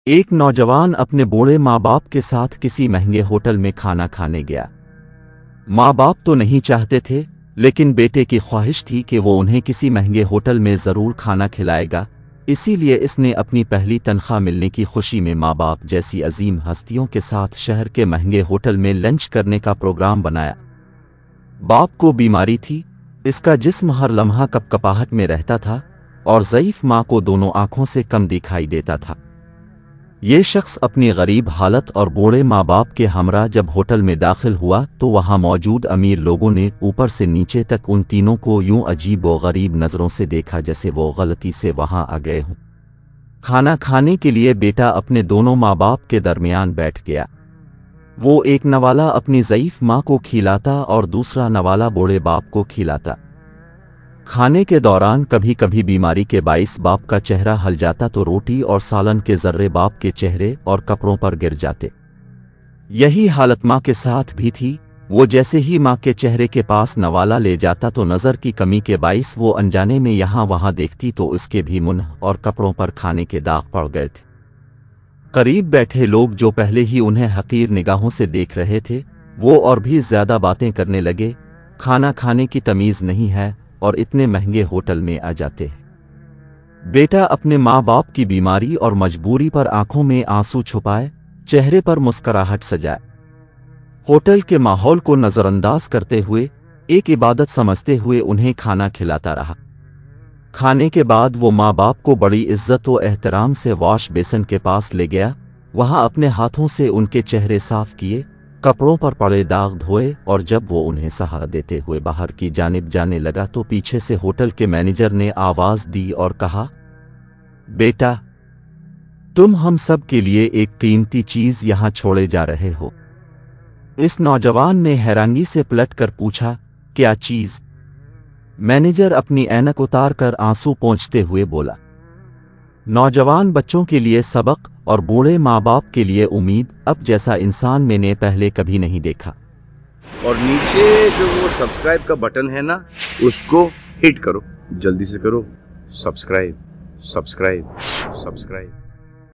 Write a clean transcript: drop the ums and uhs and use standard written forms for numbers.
एक नौजवान अपने बूढ़े माँ बाप के साथ किसी महंगे होटल में खाना खाने गया। माँ बाप तो नहीं चाहते थे, लेकिन बेटे की ख्वाहिश थी कि वो उन्हें किसी महंगे होटल में जरूर खाना खिलाएगा। इसीलिए इसने अपनी पहली तनख्वाह मिलने की खुशी में माँ बाप जैसी अजीम हस्तियों के साथ शहर के महंगे होटल में लंच करने का प्रोग्राम बनाया। बाप को बीमारी थी, इसका जिस्म हर लम्हा कपकपाहट में रहता था और ज़ईफ माँ को दोनों आंखों से कम दिखाई देता था। ये शख्स अपनी गरीब हालत और बूढ़े माँ बाप के हमरा जब होटल में दाखिल हुआ तो वहाँ मौजूद अमीर लोगों ने ऊपर से नीचे तक उन तीनों को यूं अजीब व गरीब नज़रों से देखा जैसे वो गलती से वहाँ आ गए हों। खाना खाने के लिए बेटा अपने दोनों माँ बाप के दरमियान बैठ गया। वो एक नवाला अपनी ज़ईफ माँ को खिलाता और दूसरा नवाला बूढ़े बाप को खिलाता। खाने के दौरान कभी कभी बीमारी के बाइस बाप का चेहरा हल जाता तो रोटी और सालन के जर्रे बाप के चेहरे और कपड़ों पर गिर जाते। यही हालत माँ के साथ भी थी। वो जैसे ही माँ के चेहरे के पास नवाला ले जाता तो नज़र की कमी के बाइस वो अनजाने में यहाँ वहाँ देखती तो उसके भी मुंह और कपड़ों पर खाने के दाग पड़ गए थे। करीब बैठे लोग जो पहले ही उन्हें हकीर निगाहों से देख रहे थे, वो और भी ज्यादा बातें करने लगे। खाना खाने की तमीज नहीं है और इतने महंगे होटल में आ जाते हैं। बेटा अपने माँ बाप की बीमारी और मजबूरी पर आंखों में आंसू छुपाए, चेहरे पर मुस्कुराहट सजाए। होटल के माहौल को नजरअंदाज करते हुए, एक इबादत समझते हुए उन्हें खाना खिलाता रहा। खाने के बाद वो माँ बाप को बड़ी इज्जत व एहतराम से वॉश बेसन के पास ले गया। वहां अपने हाथों से उनके चेहरे साफ किए, कपड़ों पर पड़े दाग धोए और जब वो उन्हें सहारा देते हुए बाहर की जानिब जाने लगा तो पीछे से होटल के मैनेजर ने आवाज दी और कहा, बेटा, तुम हम सब के लिए एक कीमती चीज यहां छोड़े जा रहे हो। इस नौजवान ने हैरानी से पलटकर पूछा, क्या चीज? मैनेजर अपनी ऐनक उतार कर आंसू पोंछते हुए बोला, नौजवान बच्चों के लिए सबक और बूढ़े माँ बाप के लिए उम्मीद। अब जैसा इंसान मैंने पहले कभी नहीं देखा। और नीचे जो वो सब्सक्राइब का बटन है ना, उसको हिट करो, जल्दी से करो। Subscribe subscribe subscribe.